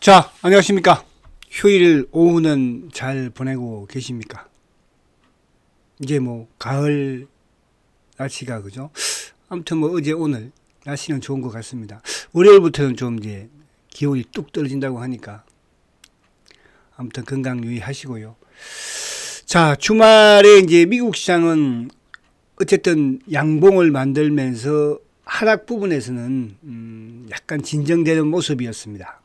자, 안녕하십니까. 휴일 오후는 잘 보내고 계십니까? 이제 뭐 가을 날씨가 그죠? 아무튼 뭐 어제 오늘 날씨는 좋은 것 같습니다. 월요일부터는 좀 이제 기온이 뚝 떨어진다고 하니까 아무튼 건강 유의하시고요. 자, 주말에 이제 미국 시장은 어쨌든 양봉을 만들면서 하락 부분에서는 약간 진정되는 모습이었습니다.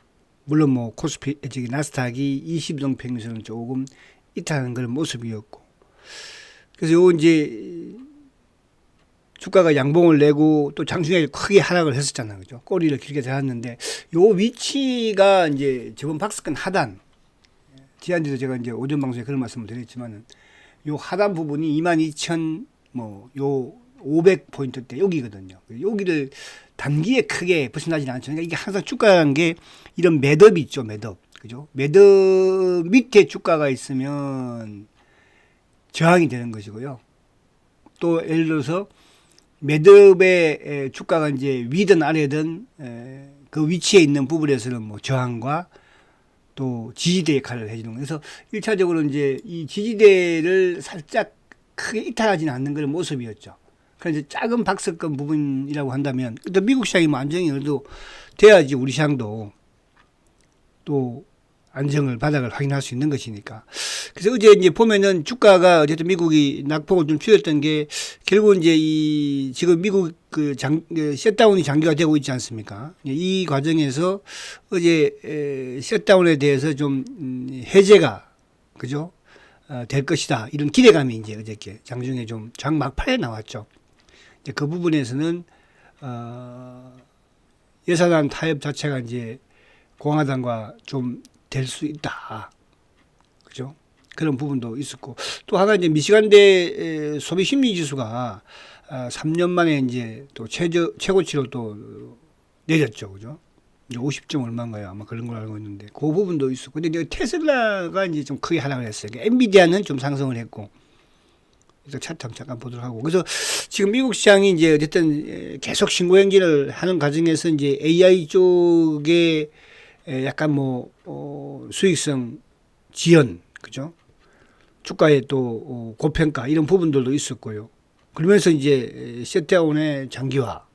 물론 뭐 코스피 저기 나스닥이 20동 평균선은 조금 이탈하는 그런 모습이었고, 그래서 요 이제 주가가 양봉을 내고 또 장중에 크게 하락을 했었잖아요, 그죠? 꼬리를 길게 달았는데 요 위치가 이제 저번 박스권 하단, 지난주도 제가 이제 오전 방송에 그런 말씀을 드렸지만은 요 하단 부분이 22,000 뭐 요 500포인트대 여기거든요. 여기를 단기에 크게 벗어나지는 않죠. 그러니까 이게 항상 주가라는 게 이런 매듭이 있죠. 매듭. 그죠? 매듭 밑에 주가가 있으면 저항이 되는 것이고요. 또 예를 들어서 매듭의 주가가 이제 위든 아래든 그 위치에 있는 부분에서는 뭐 저항과 또 지지대 역할을 해주는 거예요. 그래서 1차적으로 이제 이 지지대를 살짝 크게 이탈하지는 않는 그런 모습이었죠. 그래서 작은 박스권 부분이라고 한다면, 또 미국 시장이 뭐 안정이 그래도 돼야지 우리 시장도 또 안정을 바닥을 확인할 수 있는 것이니까. 그래서 어제 이제 보면은 주가가 어쨌든 미국이 낙폭을 좀 줄였던 게 결국 이제 이 지금 미국 그 셧다운이 장기화 되고 있지 않습니까? 이 과정에서 어제 셧다운에 대해서 좀 해제가 그죠? 될 것이다. 이런 기대감이 이제 어저께 장중에 좀 장 막판에 나왔죠. 이제 그 부분에서는 예산안 타협 자체가 이제 공화당과 좀 될 수 있다. 그죠? 그런 부분도 있었고, 또 하나 이제 미시간대 소비 심리 지수가 3년 만에 이제 또 최고치로 또 내렸죠. 그죠? 이제 50점 얼마인가요? 아마 그런 걸 알고 있는데, 그 부분도 있었고. 근데 이제 테슬라가 이제 좀 크게 하락을 했어요. 그러니까 엔비디아는 좀 상승을 했고, 그래서 차트 잠깐 보도록 하고. 그래서 지금 미국 시장이 이제 어쨌든 계속 신고 행진을 하는 과정에서 이제 AI 쪽에 약간 뭐 수익성 지연, 그죠? 주가의 또 고평가 이런 부분들도 있었고요. 그러면서 이제 셧다운의 장기화,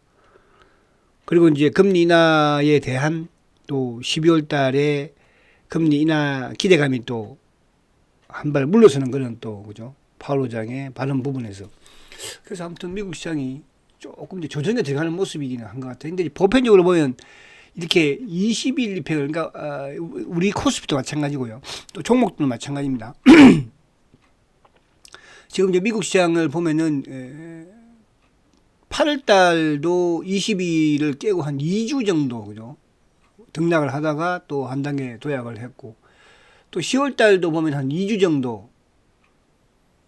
그리고 이제 금리 인하에 대한 또 12월 달에 금리 인하 기대감이 또 한 발 물러서는 그런 또 그죠? 파월 의장의 발언 부분에서. 그래서 아무튼 미국 시장이 조금 이제 조정에 들어가는 모습이기는 한 것 같아요. 근데 보편적으로 보면 이렇게 20일 입행을, 그러니까 우리 코스피도 마찬가지고요. 또 종목도 마찬가지입니다. 지금 이제 미국 시장을 보면은 8월 달도 20일을 깨고 한 2주 정도 그죠? 등락을 하다가 또 한 단계 도약을 했고, 또 10월 달도 보면 한 2주 정도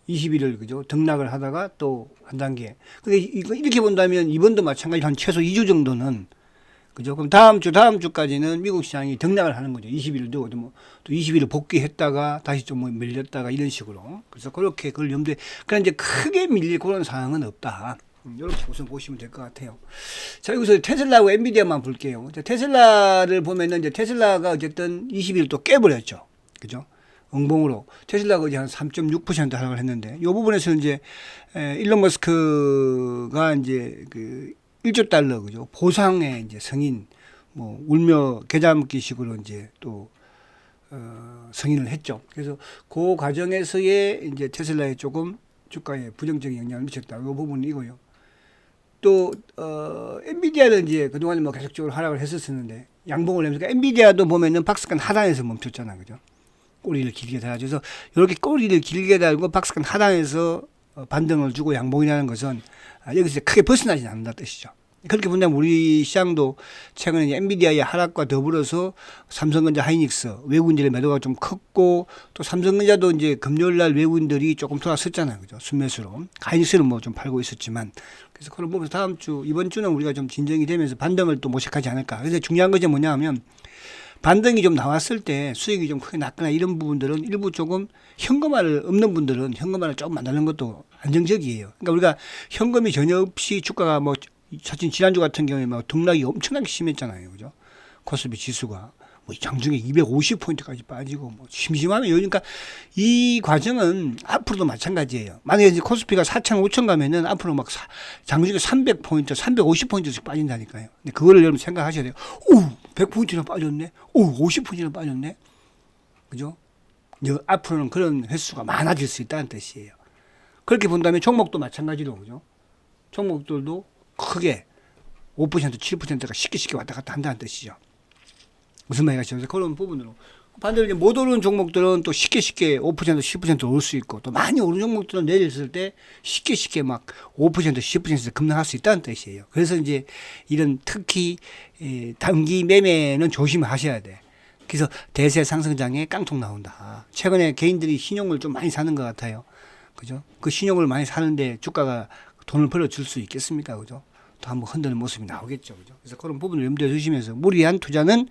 20일을 그죠? 등락을 하다가 또 한 단계. 근데 이렇게 본다면 이번도 마찬가지로 한 최소 2주 정도는 그죠? 그럼 다음 주까지는 미국 시장이 등락을 하는 거죠. 20일도 뭐 또 20일을 복귀했다가 다시 좀 뭐 밀렸다가 이런 식으로. 그래서 그렇게 그걸 염두에, 그러나 이제 크게 밀릴 그런 상황은 없다. 이렇게 우선 보시면 될 것 같아요. 자, 여기서 테슬라하고 엔비디아만 볼게요. 테슬라를 보면은 이제 테슬라가 어쨌든 20일 또 깨버렸죠. 그죠? 응봉으로. 테슬라가 이제 한 3.6% 하락을 했는데, 이 부분에서 이제, 일론 머스크가 이제 그 1조 달러, 그죠? 보상의 이제 승인, 뭐, 울며 계좌 묶기식으로 이제 또, 승인을 했죠. 그래서 그 과정에서의 이제 테슬라에 조금 주가에 부정적인 영향을 미쳤다. 이 부분이고요. 또 엔비디아는 이제 그동안 뭐 계속적으로 하락을 했었는데 양봉을 내면서, 엔비디아도 보면은 박스권 하단에서 멈췄잖아요, 그죠? 꼬리를 길게 달아줘서 이렇게 꼬리를 길게 달고 박스권 하단에서 반등을 주고 양봉이라는 것은 여기서 크게 벗어나지 않는다는 뜻이죠. 그렇게 본다면 우리 시장도 최근에 엔비디아의 하락과 더불어서 삼성전자, 하이닉스 외국인들의 매도가 좀 컸고, 또 삼성전자도 이제 금요일 날 외국인들이 조금 돌아섰잖아요, 그죠? 순매수로. 하이닉스는 뭐 좀 팔고 있었지만, 그래서 그걸 보면서 이번 주는 우리가 좀 진정이 되면서 반등을 또 모색하지 않을까. 그래서 중요한 것이 뭐냐면, 반등이 좀 나왔을 때 수익이 좀 크게 났거나 이런 부분들은 일부 조금 현금화를 없는 분들은 현금화를 조금 만드는 것도 안정적이에요. 그러니까 우리가 현금이 전혀 없이 주가가 뭐 지난주 같은 경우에 막 등락이 엄청나게 심했잖아요. 그죠? 코스피 지수가. 뭐 장중에 250포인트까지 빠지고 뭐 심심하면 그러니까 이 과정은 앞으로도 마찬가지예요. 만약에 이제 코스피가 4천 5천 가면은 앞으로 막 장중에 300포인트, 350포인트씩 빠진다니까요. 근데 그거를 여러분 생각하셔야 돼요. 오, 100포인트나 빠졌네. 오, 50포인트나 빠졌네. 그죠? 앞으로는 그런 횟수가 많아질 수 있다는 뜻이에요. 그렇게 본다면 종목도 마찬가지로 그죠? 종목들도 크게 5%, 7%가 쉽게 왔다 갔다 한다는 뜻이죠. 무슨 말인가 싶어서 그런 부분으로 반대로 이제 못 오르는 종목들은 또 쉽게 5%, 10% 오를 수 있고 또 많이 오르는 종목들은 내렸을 때 쉽게 막 5%, 10% 급락할 수 있다는 뜻이에요. 그래서 이제 이런 특히 단기 매매는 조심하셔야 돼. 그래서 대세 상승장에 깡통 나온다. 최근에 개인들이 신용을 좀 많이 사는 것 같아요. 그죠? 그 신용을 많이 사는데 주가가 돈을 벌어줄 수 있겠습니까? 그죠? 또 한번 흔드는 모습이 나오겠죠. 그죠? 그래서 그런 부분을 염두에 두시면서 무리한 투자는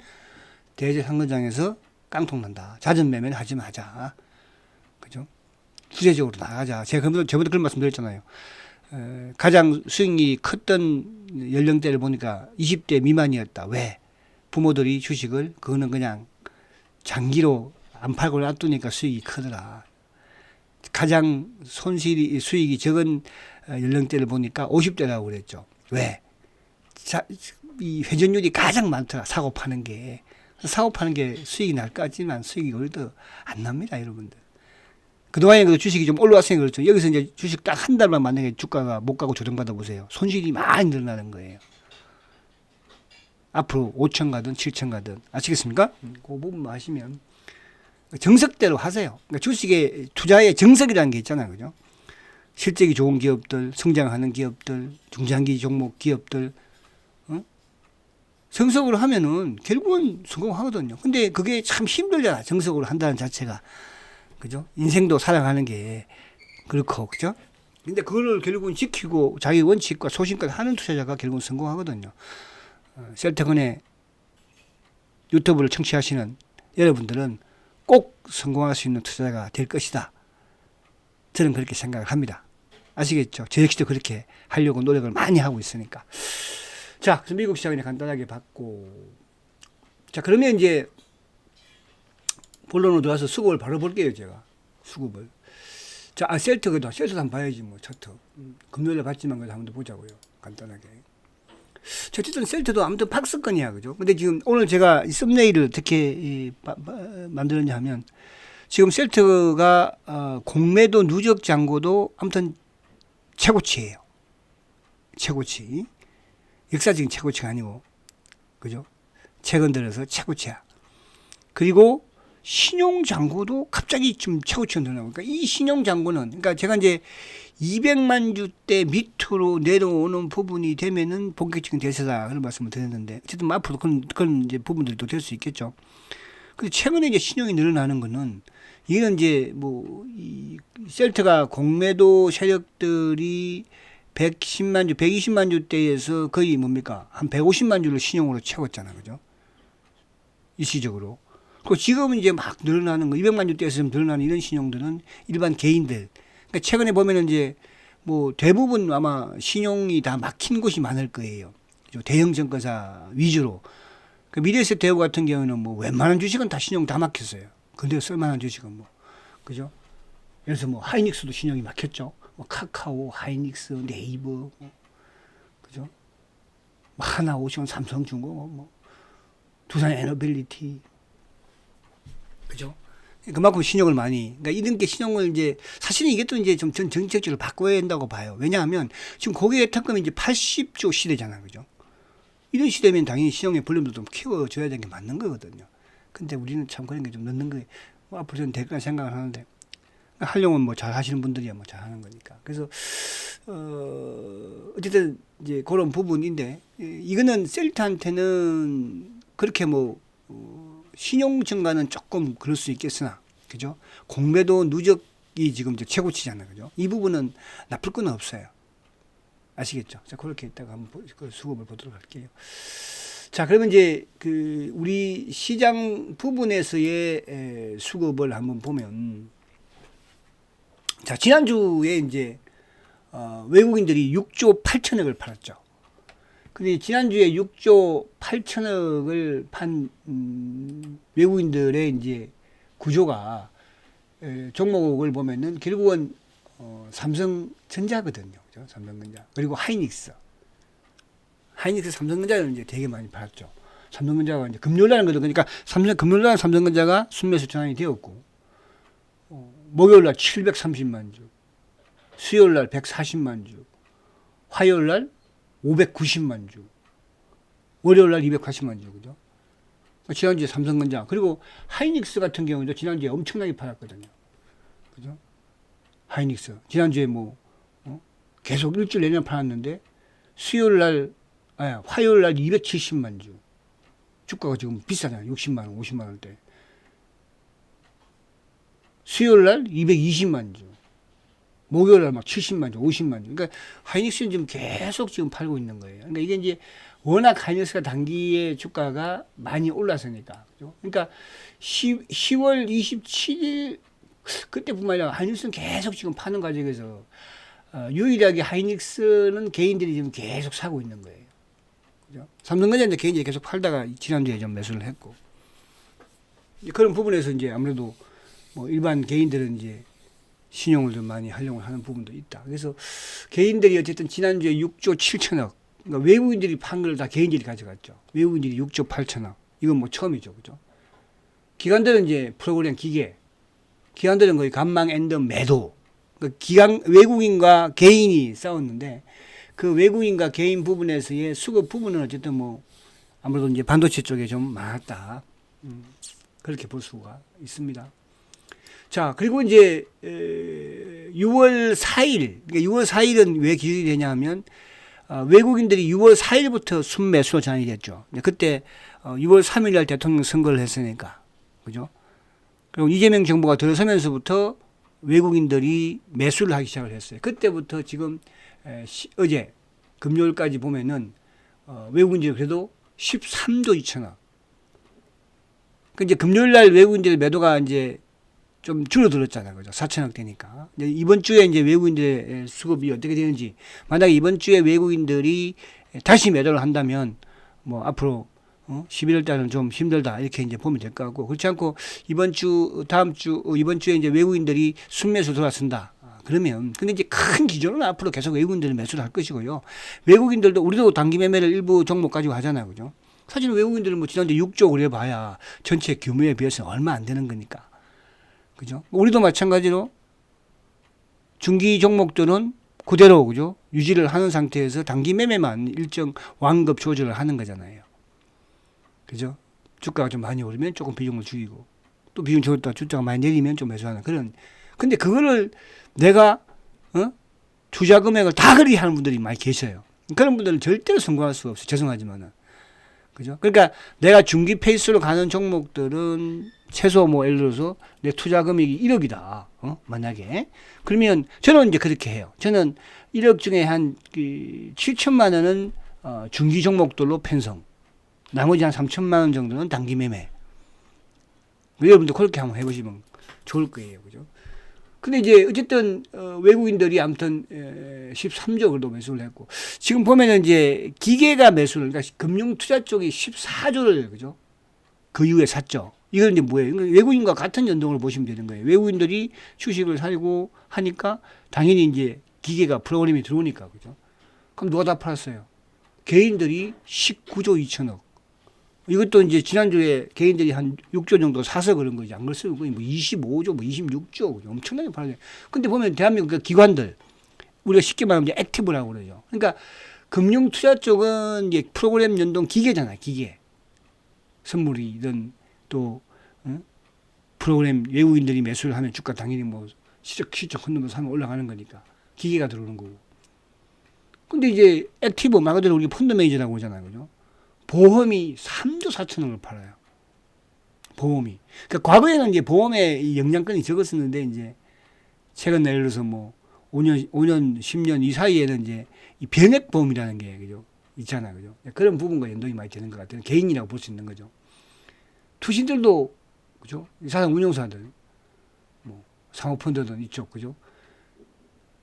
대제 상근장에서 깡통 난다. 잦은 매매는 하지 마자. 그죠? 구체적으로 나가자. 제가 저번에 그런 말씀 드렸잖아요. 가장 수익이 컸던 연령대를 보니까 20대 미만이었다. 왜? 부모들이 주식을 그거는 그냥 장기로 안 팔고 놔두니까 수익이 크더라. 가장 수익이 적은 연령대를 보니까 50대라고 그랬죠. 왜? 이 회전율이 가장 많더라. 사고 파는 게 수익이 날 것 같지만 수익이 오히려 안 납니다, 여러분들. 그동안에 그 주식이 좀 올라왔으니 그렇죠. 여기서 이제 주식 딱 한 달만 만약에 주가가 못 가고 조정받아 보세요. 손실이 많이 늘어나는 거예요. 앞으로 5천 가든 7천 가든 아시겠습니까? 그 부분만 하시면 정석대로 하세요. 그러니까 주식의 투자의 정석이라는 게 있잖아요, 그죠? 실적이 좋은 기업들, 성장하는 기업들, 중장기 종목 기업들, 정석으로 하면은 결국은 성공하거든요. 근데 그게 참 힘들잖아. 정석으로 한다는 자체가. 그죠? 인생도 살아가는 게 그렇고, 그죠? 근데 그거를 결국은 지키고 자기 원칙과 소신까지 하는 투자자가 결국은 성공하거든요. 셀트건의 유튜브를 청취하시는 여러분들은 꼭 성공할 수 있는 투자자가 될 것이다. 저는 그렇게 생각을 합니다. 아시겠죠? 저 역시도 그렇게 하려고 노력을 많이 하고 있으니까. 자, 그래서 미국 시장을 간단하게 봤고. 자, 그러면 이제 본론으로 들어와서 수급을 바로 볼게요, 제가. 수급을. 자, 셀트도 한번 봐야지, 뭐, 차트. 금요일에 봤지만 그래도 한번 더 보자고요. 간단하게. 자, 어쨌든 셀트도 아무튼 박스권이야, 그죠? 근데 지금 오늘 제가 이 썸네일을 어떻게 만들었냐 하면 지금 셀트가 공매도 누적 잔고도 아무튼 최고치예요. 최고치. 역사적인 최고치가 아니고, 그죠? 최근 들어서 최고치야. 그리고 신용잔고도 갑자기 좀 최고치가 늘어나고, 그러니까 이 신용잔고는, 그러니까 제가 이제 200만 주대 밑으로 내려오는 부분이 되면은 본격적인 대세다. 그런 말씀을 드렸는데, 어쨌든 앞으로 그런 이제 부분들도 될 수 있겠죠. 근데 최근에 이제 신용이 늘어나는 거는, 이거는 이제 이 셀트가 공매도 세력들이 110만 주, 120만 주대에서 거의 뭡니까? 한 150만 주를 신용으로 채웠잖아. 그죠? 일시적으로. 그리고 지금은 이제 막 늘어나는 거, 200만 주대에서 좀 늘어나는 이런 신용들은 일반 개인들. 그러니까 최근에 보면은 이제 대부분 아마 신용이 다 막힌 곳이 많을 거예요. 대형 증권사 위주로. 그 미래에셋 대우 같은 경우는 웬만한 주식은 다 신용 다 막혔어요. 근데 쓸만한 주식은 그죠? 그래서 하이닉스도 신용이 막혔죠. 카카오, 하이닉스, 네이버, 그죠? 하나오션, 삼성중공, 두산 에너빌리티, 그죠? 그만큼 신용을 많이, 그러니까 이런 게 신용을 이제, 사실은 이게 또 이제 좀 정책적으로 바꿔야 한다고 봐요. 왜냐하면 지금 고객의 특검이 이제 80조 시대잖아, 그죠? 이런 시대면 당연히 신용의 볼륨도 좀 키워줘야 되는 게 맞는 거거든요. 근데 우리는 참 그런 게 좀 넣는 거예요. 앞으로 저는 될 거라 생각을 하는데, 하려면 잘 하시는 분들이야 잘 하는 거니까. 그래서, 어쨌든 이제 그런 부분인데, 이거는 셀트한테는 그렇게 신용 증가는 조금 그럴 수 있겠으나, 그죠? 공매도 누적이 지금 이제 최고치잖아요. 그죠? 이 부분은 나쁠 건 없어요. 아시겠죠? 자, 그렇게 있다가 한번 그 수급을 보도록 할게요. 자, 그러면 이제 우리 시장 부분에서의 수급을 한번 보면, 자, 지난주에 이제 외국인들이 6조 8천억을 팔았죠. 근데 지난주에 6조 8천억을 판 외국인들의 이제 구조가 종목을 보면은 결국은 삼성전자거든요. 그죠? 삼성전자. 그리고 하이닉스. 삼성전자를 이제 되게 많이 팔았죠. 삼성전자가 이제 금요일날 거든. 그러니까 금요일날 삼성전자가 순매수 전환이 되었고, 목요일날 730만 주, 수요일날 140만 주, 화요일날 590만 주, 월요일날 280만 주, 그죠? 지난주에 삼성전자, 그리고 하이닉스 같은 경우도 지난주에 엄청나게 팔았거든요. 그죠? 하이닉스. 지난주에 계속 일주일 내내 팔았는데, 화요일날 270만 주. 주가가 지금 비싸잖아요. 60만원, 50만원대. 수요일날 220만 주. 목요일날 막 70만 주, 50만 주. 그러니까 하이닉스는 지금 계속 지금 팔고 있는 거예요. 그러니까 이게 이제 워낙 하이닉스가 단기에 주가가 많이 올라서니까. 그죠? 그러니까 10월 27일 그때뿐만 아니라 하이닉스는 계속 지금 파는 과정에서 유일하게 하이닉스는 개인들이 지금 계속 사고 있는 거예요. 그죠? 삼성전자는 개인들이 계속 팔다가 지난주에 좀 매수를 했고. 그런 부분에서 이제 아무래도 일반 개인들은 이제 신용을 좀 많이 활용을 하는 부분도 있다. 그래서 개인들이 어쨌든 지난주에 6조 7천억, 그러니까 외국인들이 판 걸 다 개인들이 가져갔죠. 외국인들이 6조 8천억. 이건 처음이죠. 그죠? 기관들은 이제 프로그램 기관들은 거의 간망 앤더 매도. 그러니까 외국인과 개인이 싸웠는데 그 외국인과 개인 부분에서의 수급 부분은 어쨌든 아무래도 이제 반도체 쪽에 좀 많았다. 그렇게 볼 수가 있습니다. 자, 그리고 이제 6월 4일, 그러니까 6월 4일은 왜 기준이 되냐 하면 외국인들이 6월 4일부터 순매수로 전환이 됐죠. 그때 6월 3일 날 대통령 선거를 했으니까. 그죠? 그리고 이재명 정부가 들어서면서부터 외국인들이 매수를 하기 시작을 했어요. 그때부터 지금 어제 금요일까지 보면은 외국인들이 그래도 13조 2천억. 그 이제 금요일 날 외국인들의 매도가 이제 좀 줄어들었잖아요. 그죠? 4천억 되니까. 이번 주에 이제 외국인들의 수급이 어떻게 되는지, 만약에 이번 주에 외국인들이 다시 매도를 한다면, 앞으로, 11월 달은 좀 힘들다. 이렇게 이제 보면 될 것 같고, 그렇지 않고, 이번 주에 이제 외국인들이 순매수 들어왔습니다. 그러면, 근데 이제 큰 기조는 앞으로 계속 외국인들이 매수를 할 것이고요. 외국인들도, 우리도 단기 매매를 일부 종목 가지고 하잖아요. 그죠? 사실 외국인들은 지난주에 6조 그래 봐야 전체 규모에 비해서 얼마 안 되는 거니까. 그죠? 우리도 마찬가지로 중기 종목들은 그대로 그죠? 유지를 하는 상태에서 단기 매매만 일정 완급 조절을 하는 거잖아요. 그죠? 주가가 좀 많이 오르면 조금 비중을 줄이고 또 비중 줄였다 주가가 많이 내리면 좀 매수하는 그런. 근데 그거를 내가 투자 금액을 다 그리 하는 분들이 많이 계셔요. 그런 분들은 절대로 성공할 수가 없어요. 죄송하지만은. 그죠? 그러니까 내가 중기 페이스로 가는 종목들은 최소 예를 들어서 내 투자 금액이 1억이다. 만약에. 그러면 저는 이제 그렇게 해요. 저는 1억 중에 한 7천만 원은 중기 종목들로 편성. 나머지 한 3천만 원 정도는 단기 매매. 여러분도 그렇게 한번 해보시면 좋을 거예요. 그죠? 근데 이제 어쨌든 외국인들이 아무튼 13조 정도 매수를 했고 지금 보면은 이제 기계가 매수를 그러니까 금융 투자 쪽이 14조를 그죠? 그 이후에 샀죠. 이건 이제 뭐예요? 외국인과 같은 연동을 보시면 되는 거예요. 외국인들이 주식을 사고 하니까 당연히 이제 기계가 프로그램이 들어오니까 그죠? 그럼 누가 다 팔았어요? 개인들이 19조 2천억. 이것도 이제 지난주에 개인들이 한 6조 정도 사서 그런 거지. 안 그랬어요. 25조, 26조. 엄청나게 팔아요. 근데 보면 대한민국 기관들, 우리가 쉽게 말하면 이제 액티브라고 그러죠. 그러니까 금융 투자 쪽은 이제 프로그램 연동 기계잖아요. 기계. 선물이든 또, 프로그램 외국인들이 매수를 하면 주가 당연히 시적 흔들면서 하면 올라가는 거니까. 기계가 들어오는 거고. 근데 이제 액티브, 말 그대로 우리 펀드 매니저라고 하잖아요. 그죠? 보험이 3조 4천억을 팔아요. 보험이. 그러니까 과거에는 이제 보험의 영향권이 적었었는데 이제 최근 예를 들어서 5년, 10년 이 사이에는 이제 이 변액 보험이라는 게 그죠? 있잖아요. 그죠? 그런 부분과 연동이 많이 되는 것 같아요. 개인이라고 볼 수 있는 거죠. 투신들도 그죠? 사상 운용사들 사모펀드든 이쪽 그죠?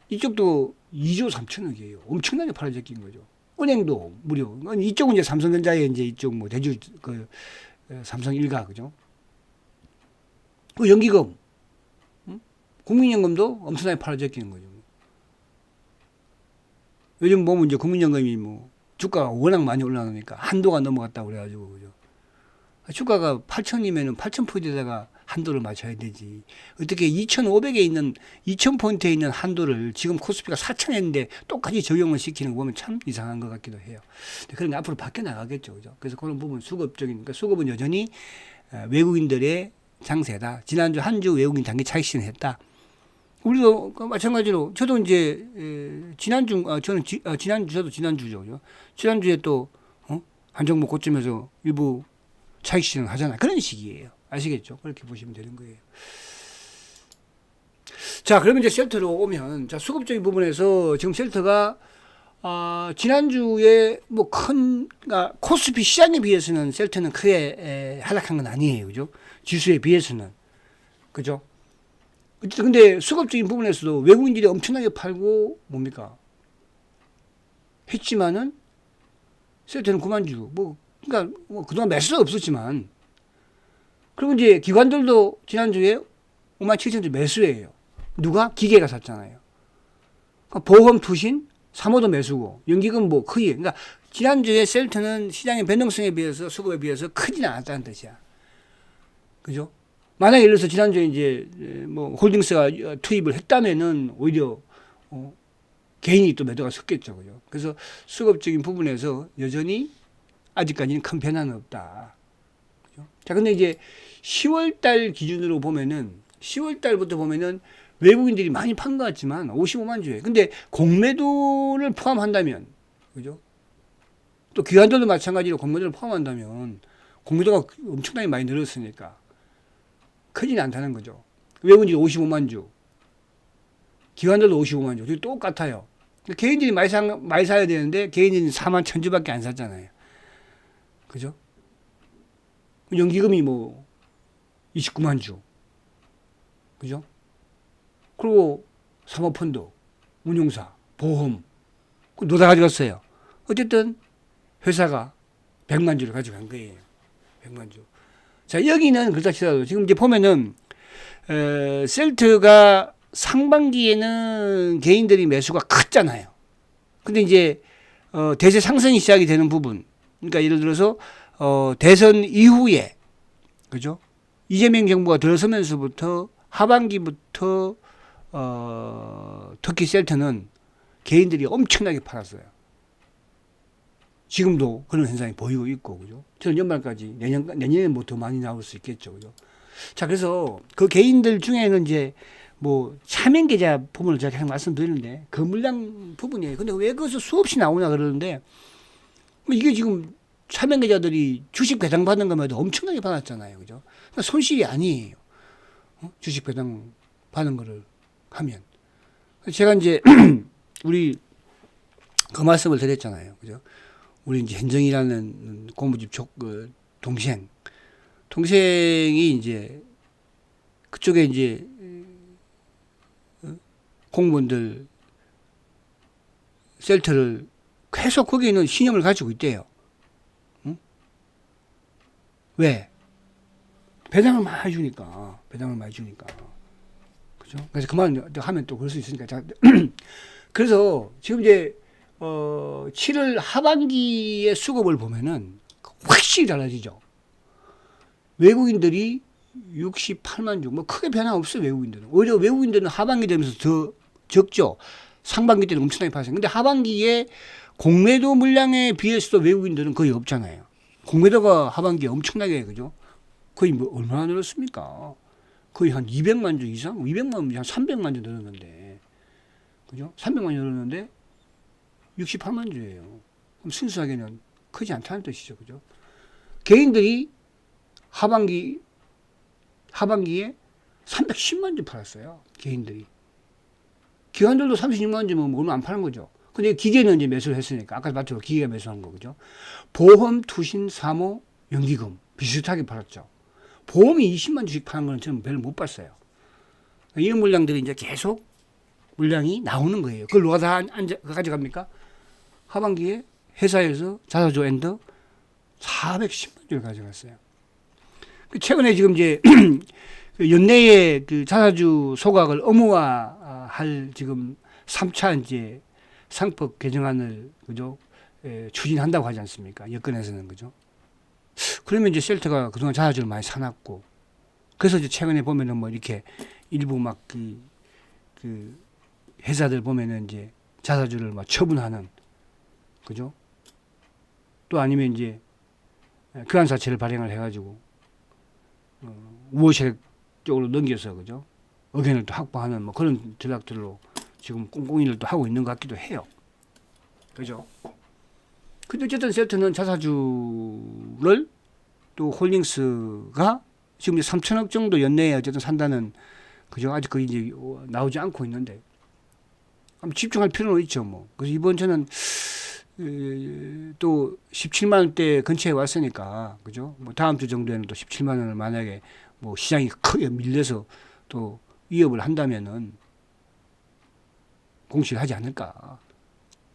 이쪽도 2조 3천억이에요. 엄청나게 팔아적인 거죠. 은행도 무료. 이쪽은 이제 삼성전자의 이제 이쪽 뭐 대주 그 삼성 일가 그죠? 그 연기금, 국민연금도 엄청나게 팔아제끼는 거죠. 요즘 보면 이제 국민연금이 뭐 주가가 워낙 많이 올라가니까 한도가 넘어갔다고 그래가지고 그죠? 주가가 8천이면은 8,000포인트에다가 한도를 맞춰야 되지. 어떻게 2,500에 있는 2,000포인트에 있는 한도를 지금 코스피가 4,000인데 똑같이 적용을 시키는 거 보면 참 이상한 것 같기도 해요. 그런 게 앞으로 바뀌어 나가겠죠, 그죠? 그래서 그런 부분 수급적인, 그러니까 수급은 여전히 외국인들의 장세다. 지난주 한 주 외국인 단기 차익 실현했다. 우리도 마찬가지로 저도 이제 지난주 저는 저도 지난주죠, 그죠? 지난주에 또 한 종목 고점에서 일부 차익 실현 하잖아. 그런 식이에요. 아시겠죠? 그렇게 보시면 되는 거예요. 자, 그러면 이제 셀터로 오면, 자, 수급적인 부분에서 지금 셀터가, 지난주에 뭐 그러니까 코스피 시장에 비해서는 셀터는 크게 하락한 건 아니에요. 그죠? 지수에 비해서는. 그죠? 근데 수급적인 부분에서도 외국인들이 엄청나게 팔고, 뭡니까? 했지만은, 셀터는 9만 주. 그러니까 뭐 그동안 매수가 없었지만, 그리고 이제 기관들도 지난주에 5만 7천 주 매수예요. 누가? 기계가 샀잖아요. 그러니까 보험, 투신, 사모도 매수고, 연기금 뭐 크게. 그러니까 지난주에 셀트는 시장의 변동성에 비해서 수급에 비해서 크지는 않았다는 뜻이야. 그죠? 만약에 예를 들어서 지난주에 이제 뭐 홀딩스가 투입을 했다면은 오히려 개인이 또 매도가 섰겠죠. 그죠? 그래서 수급적인 부분에서 여전히 아직까지는 큰 변화는 없다. 그죠? 자, 근데 이제 10월달 기준으로 보면은 10월달부터 보면은 외국인들이 많이 판 것 같지만 55만 주에. 근데 공매도를 포함한다면, 그죠? 또 기관들도 마찬가지로 공매도를 포함한다면 공매도가 엄청나게 많이 늘었으니까 크지는 않다는 거죠. 외국인들이 55만 주, 기관들도 55만 주, 똑같아요. 개인들이 많이 사야 되는데 개인들이 4만 1,000주밖에 안 샀잖아요. 그죠? 연기금이 뭐 29만 주. 그죠? 그리고 사모펀드, 운용사, 보험, 노다 가져갔어요. 어쨌든 회사가 100만 주를 가져간 거예요. 100만 주. 자, 여기는 그렇다 치더라도 지금 이제 보면은 셀트가 상반기에는 개인들이 매수가 컸잖아요. 근데 이제 대세 상승이 시작이 되는 부분. 그러니까 예를 들어서 대선 이후에 그죠? 이재명 정부가 들어서면서부터 하반기부터 특히 셀트는 개인들이 엄청나게 팔았어요. 지금도 그런 현상이 보이고 있고, 그죠? 저는 연말까지 내년에 뭐 더 많이 나올 수 있겠죠, 그죠? 자, 그래서 그 개인들 중에는 이제 뭐 차명 계좌 부분을 제가 계속 말씀드리는데 그 물량 부분이에요. 근데 왜 그것을 수없이 나오냐 그러는데 이게 지금 차명 계좌들이 주식 배당 받는 것만 해도 엄청나게 받았잖아요, 그죠? 그러니까 손실이 아니에요. 주식 배당 받는 거를 하면. 제가 이제 우리 그 말씀을 드렸잖아요, 그죠? 우리 이제 현정이라는 고모집 동생이 이제 그쪽에 이제 공무원들 셀터를 계속 거기에는 신용을 가지고 있대요. 응? 왜? 배당을 많이 주니까. 그죠? 그래서 그만 하면 또 그럴 수 있으니까. 그래서 지금 이제 7월 하반기의 수급을 보면은 확실히 달라지죠. 외국인들이 68만 주, 뭐 크게 변화 없어요, 외국인들은. 오히려 외국인들은 하반기 되면서 더 적죠. 상반기 때는 엄청나게 발생. 근데 하반기에 공매도 물량에 비해서도 외국인들은 거의 없잖아요. 공매도가 하반기에 엄청나게, 그죠? 거의 뭐 얼마나 늘었습니까? 거의 한 200만 주 이상? 200만 주, 한 300만 주 늘었는데. 그죠? 300만 주 늘었는데 68만 주예요. 그럼 순수하게는 크지 않다는 뜻이죠. 그죠? 개인들이 하반기에 310만 주 팔았어요. 개인들이. 기관들도 36만 주면 얼마 안 파는 거죠. 근데 기계는 이제 매수를 했으니까. 아까 말처럼 기계가 매수한 거죠. 보험, 투신, 사모, 연기금 비슷하게 팔았죠. 보험이 20만 주씩 파는 건 저는 별로 못 봤어요. 이런 물량들이 이제 계속 물량이 나오는 거예요. 그걸 누가 다 가져갑니까? 하반기에 회사에서 자사주 엔더 410만 주를 가져갔어요. 최근에 지금 이제 연내에 그 자사주 소각을 의무화할 지금 3차 이제 상법 개정안을 그죠? 추진한다고 하지 않습니까? 여권에서는 그죠? 그러면 이제 셀트가 그동안 자사주를 많이 사놨고, 그래서 이제 최근에 보면은 뭐 이렇게 일부 막 그 회사들 보면은 이제 자사주를 막 처분하는 그죠? 또 아니면 이제 교환사채를 발행을 해가지고 우호세 쪽으로 넘겨서 그죠? 의견을 또 확보하는 뭐 그런 전략들로 지금 꼼꼼히를 또 하고 있는 것 같기도 해요. 그죠? 근데 어쨌든 셀트는 자사주를 또 홀딩스가 지금 이제 3천억 정도 연내에 어쨌든 산다는 그죠? 아직 그게 이제 나오지 않고 있는데 한번 집중할 필요는 있죠 뭐. 그래서 이번 저는 또 17만 원대 근처에 왔으니까 그죠? 뭐 다음 주 정도에는 또 17만 원을 만약에 뭐 시장이 크게 밀려서 또 위협을 한다면은 공시를 하지 않을까.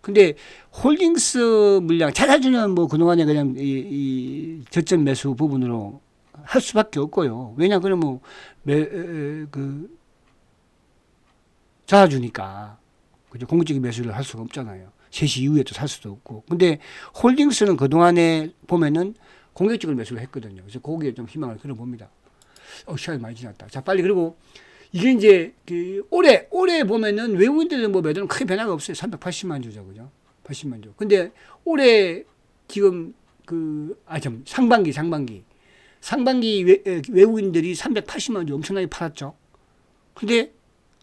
근데 홀딩스 물량 자사주는 뭐 그동안에 그냥 이 저점 매수 부분으로 할 수밖에 없고요. 왜냐 그러면 그 자사주니까 그죠? 공격적인 매수를 할 수가 없잖아요. 3시 이후에 또 살 수도 없고. 근데 홀딩스는 그동안에 보면은 공격적인 매수를 했거든요. 그래서 거기에 좀 희망을 걸어봅니다. 시간이 많이 지났다. 자, 빨리. 그리고 이게 이제 그 올해 보면은 외국인들은 뭐 매도는 크게 변화가 없어요. 380만 주죠. 그죠? 80만 주. 근데 올해 지금 상반기 외국인들이 380만 주 엄청나게 팔았죠. 근데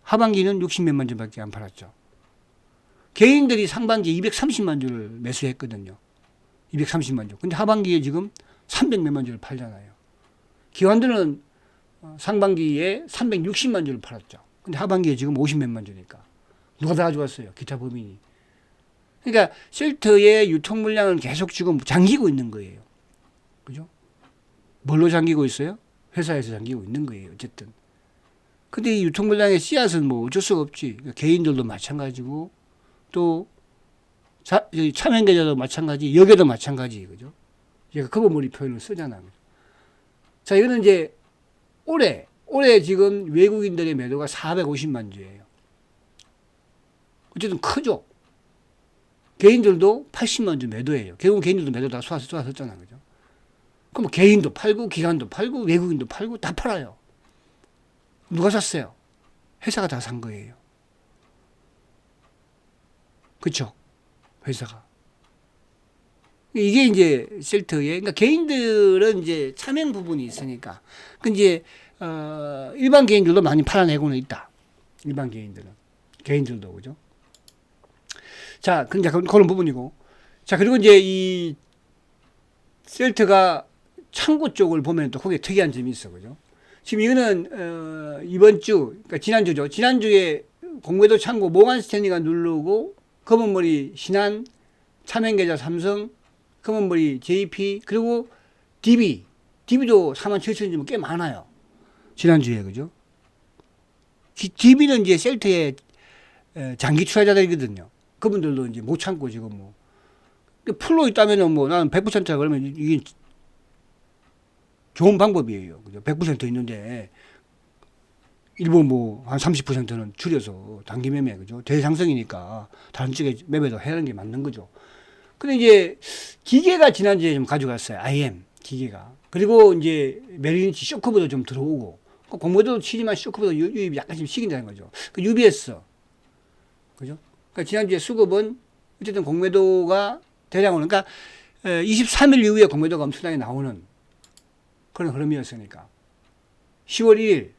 하반기는 60몇만 주밖에 안 팔았죠. 개인들이 상반기에 230만 주를 매수했거든요. 230만 주. 근데 하반기에 지금 300몇만 주를 팔잖아요. 기관들은 상반기에 360만 주를 팔았죠. 근데 하반기에 지금 50몇만 주니까. 누가 다 가져갔어요? 기타 법인이. 그러니까 셀트의 유통 물량은 계속 지금 잠기고 있는 거예요. 그죠? 뭘로 잠기고 있어요? 회사에서 잠기고 있는 거예요. 어쨌든. 근데 이 유통 물량의 씨앗은 뭐 어쩔 수가 없지. 그러니까 개인들도 마찬가지고 또 차명 계좌도 마찬가지, 여계도 마찬가지. 그죠? 제가 커버머리 표현을 쓰잖아요. 자, 이거는 이제 올해 지금 외국인들의 매도가 450만 주예요. 어쨌든 크죠. 개인들도 80만 주 매도예요. 결국 개인들도 매도 다 쏘았었잖아요. 그죠? 그럼 개인도 팔고, 기관도 팔고, 외국인도 팔고, 다 팔아요. 누가 샀어요? 회사가 다 산 거예요. 그쵸? 회사가. 이게 이제 셀트의, 그러니까 개인들은 이제 차명 부분이 있으니까. 그 이제, 일반 개인들도 많이 팔아내고는 있다. 일반 개인들도, 그죠? 자, 그런 부분이고. 자, 그리고 이제 이 셀트가 창고 쪽을 보면 또 거기에 특이한 점이 있어, 그죠? 지금 이거는, 이번 주, 그러니까 지난주죠. 지난주에 공매도 창고 모간 스탠리가 누르고, 검은머리 신한, 차명계좌 삼성, 검은머리 JP, 그리고 DB도 47,000점 꽤 많아요. 지난주에, 그죠? DB는 이제 셀트의 장기 투자자들이거든요. 그분들도 이제 못 참고 지금 뭐. 풀로 있다면은 뭐 나는 100%라 그러면 이게 좋은 방법이에요. 그죠? 100% 있는데, 일부 뭐 한 30%는 줄여서 단기 매매, 그죠? 대상성이니까 다른 쪽에 매매도 해야 하는 게 맞는 거죠. 근데 이제 기계가 지난주에 좀 가져갔어요. IM 기계가. 그리고 이제 메리린치 쇼크보도 좀 들어오고, 공모도 치지만 쇼크보도 유입이 약간씩 식인다는 거죠. 그 UBS. 그죠? 그러니까 지난주에 수급은 어쨌든 공매도가 대량으로, 그러니까 23일 이후에 공매도가 엄청나게 나오는 그런 흐름이었으니까. 10월 1일,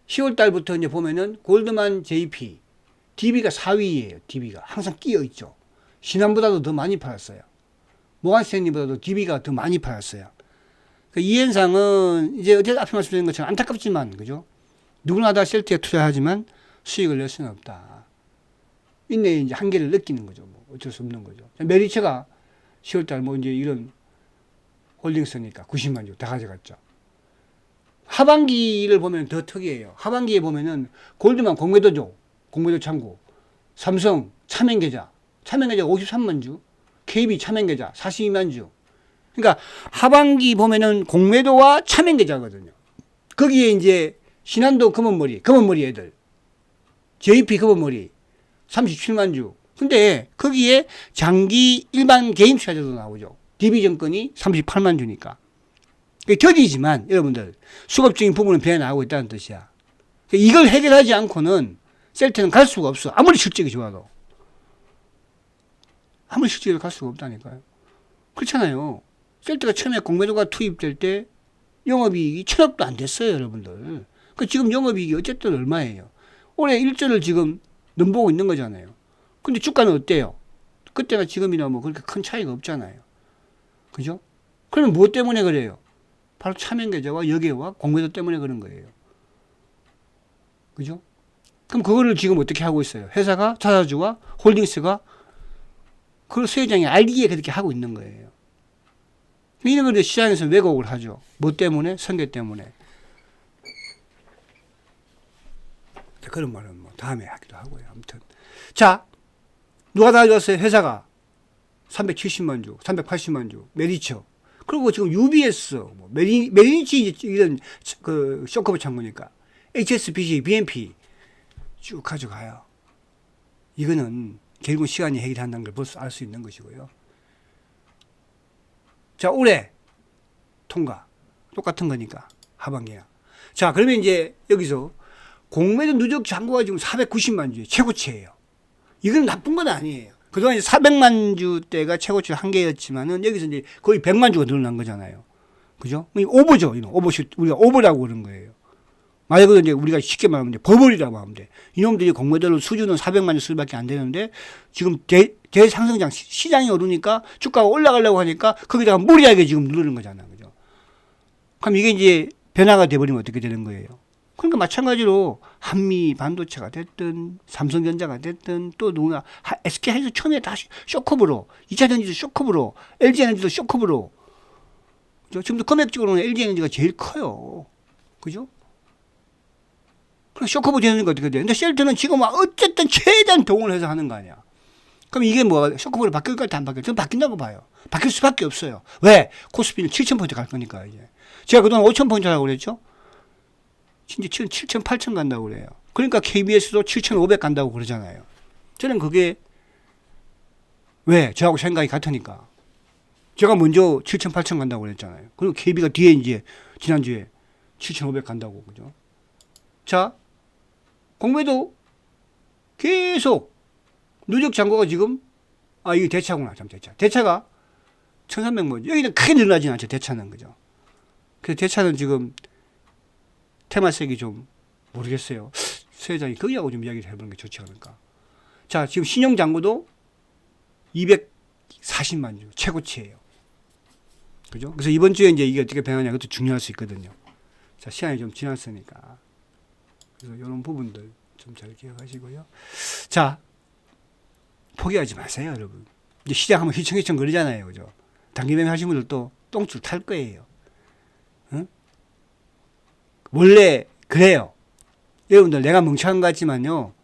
10월 달부터 이제 보면은 골드만 JP, DB가 4위예요. DB가 항상 끼어 있죠. 신한보다도 더 많이 팔았어요. 모간 스탠리보다도 DB가 더 많이 팔았어요. 그러니까 이 현상은 이제 어제 앞에 말씀드린 것처럼 안타깝지만, 그죠? 누구나 다 셀트에 투자하지만 수익을 낼 수는 없다. 인내의 이제 한계를 느끼는 거죠. 뭐 어쩔 수 없는 거죠. 메리츠가 10월달 뭐 이제 이런 홀딩스니까 90만 주 다 가져갔죠. 하반기를 보면 더 특이해요. 하반기에 보면은 골드만 공매도 창고, 삼성 차명계좌 53만 주, KB 차명계좌 42만 주. 그러니까 하반기 보면은 공매도와 차명계좌거든요. 거기에 이제 신한도 검은머리 애들, JP 검은머리 37만 주. 근데 거기에 장기 일반 개인 투자자도 나오죠. DB증권이 38만 주니까. 더디지만 여러분들 수급적인 부분은 배에 나오고 있다는 뜻이야. 이걸 해결하지 않고는 셀트는 갈 수가 없어. 아무리 실적이 좋아도. 아무리 실적이 갈 수가 없다니까요. 그렇잖아요. 셀트가 처음에 공매도가 투입될 때 영업이익이 1,000억도 안 됐어요, 여러분들. 지금 영업이익이 어쨌든 얼마예요? 올해 1조를 지금 넘보고 있는 거잖아요. 근데 주가는 어때요? 그때나 지금이나 뭐 그렇게 큰 차이가 없잖아요. 그죠? 그러면 무엇 때문에 그래요? 바로 차명계좌와 여계와 공매도 때문에 그런 거예요. 그죠? 그럼 그거를 지금 어떻게 하고 있어요? 회사가, 자사주와 홀딩스가 그걸 수혜장이 알기에 그렇게 하고 있는 거예요. 이런 걸 시장에서 왜곡을 하죠. 뭐 때문에? 선계 때문에. 그런 말은 뭐 다음에 하기도 하고요. 아무튼. 자, 누가 다 가져왔어요? 회사가 370만 주, 380만 주, 메리처. 그리고 지금 UBS, 뭐 메리니치 이런 그 쇼커브 창구니까 HSBC, BNP 쭉 가져가요. 이거는 결국 시간이 해결한다는 걸 벌써 알 수 있는 것이고요. 자, 올해 통과. 똑같은 거니까 하반기야. 자, 그러면 이제 여기서 공매도 누적 잔고가 지금 490만 주의 최고치예요. 이건 나쁜 건 아니에요. 그동안 이제 400만 주대가 최고치 한계였지만은 여기서 이제 거의 100만 주가 늘어난 거잖아요. 그죠? 오버죠. 오버슛. 우리가 오버라고 그런 거예요. 말 그대로 이제 우리가 쉽게 말하면 이제 버블이라고 하면 돼. 이놈들이 공매도를 수주는 400만 주 수밖에 안 되는데 지금 대상승장 시장이 오르니까 주가가 올라가려고 하니까 거기다가 무리하게 지금 누르는 거잖아요. 그죠? 그럼 이게 이제 변화가 돼버리면 어떻게 되는 거예요? 그러니까 마찬가지로 한미 반도체가 됐든 삼성전자가 됐든 또 누구나 SK하이닉스 처음에 다 쇼커브로 2차전지도 쇼커브로 LG에너지도 쇼커브로 지금도 금액적으로는 LG에너지가 제일 커요. 그죠? 그럼 쇼커브 되는 거 어떻게 돼? 근데 셀트는 지금 어쨌든 최대한 동원을 해서 하는 거 아니야. 그럼 이게 뭐가 쇼커브로 바뀔까 안 바뀔까? 저는 바뀐다고 봐요. 바뀔 수밖에 없어요. 왜? 코스피는 7,000포인트 갈 거니까 이제. 제가 그동안 5,000포인트라고 그랬죠? 진짜 7,000, 8,000 간다고 그래요. 그러니까 KBS도 7,500 간다고 그러잖아요. 저는 그게 왜? 저하고 생각이 같으니까. 제가 먼저 7,000, 8,000 간다고 그랬잖아요. 그리고 KB가 뒤에 이제 지난주에 7,500 간다고 그죠? 자, 공매도 계속 누적 잔고가 지금 이게 대차구나. 참 대차. 대차가 1,300만. 여기는 크게 늘어나진 않죠. 대차는 그죠? 그래서 대차는 지금 테마색이 좀 모르겠어요. 수혜장이 거기하고 좀 이야기를 해보는 게 좋지 않을까. 자, 지금 신용잔고도 240만 주 최고치예요. 그죠? 그래서 이번 주에 이제 이게 어떻게 변하냐 그것도 중요할 수 있거든요. 자, 시간이 좀 지났으니까. 그래서 이런 부분들 좀 잘 기억하시고요. 자, 포기하지 마세요, 여러분. 이제 시장 하면 휘청휘청 거리잖아요. 그죠? 단기매매 하신 분들 또 똥줄 탈 거예요. 응? 원래 그래요. 여러분들 내가 멍청한 것 같지만요.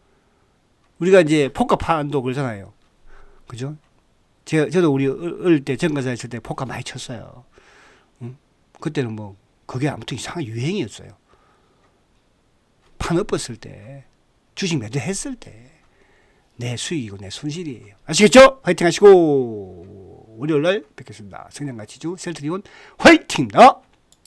우리가 이제 포커판도 그러잖아요. 그죠? 저도 우리 어릴 때 전과사 했을 때 포커 많이 쳤어요. 응? 그때는 뭐 그게 아무튼 이상한 유행이었어요. 판 엎었을 때 주식 매도했을 때 내 수익이고 내 손실이에요. 아시겠죠? 화이팅 하시고 월요일날 뵙겠습니다. 성장가치주 셀트리온 화이팅입니다.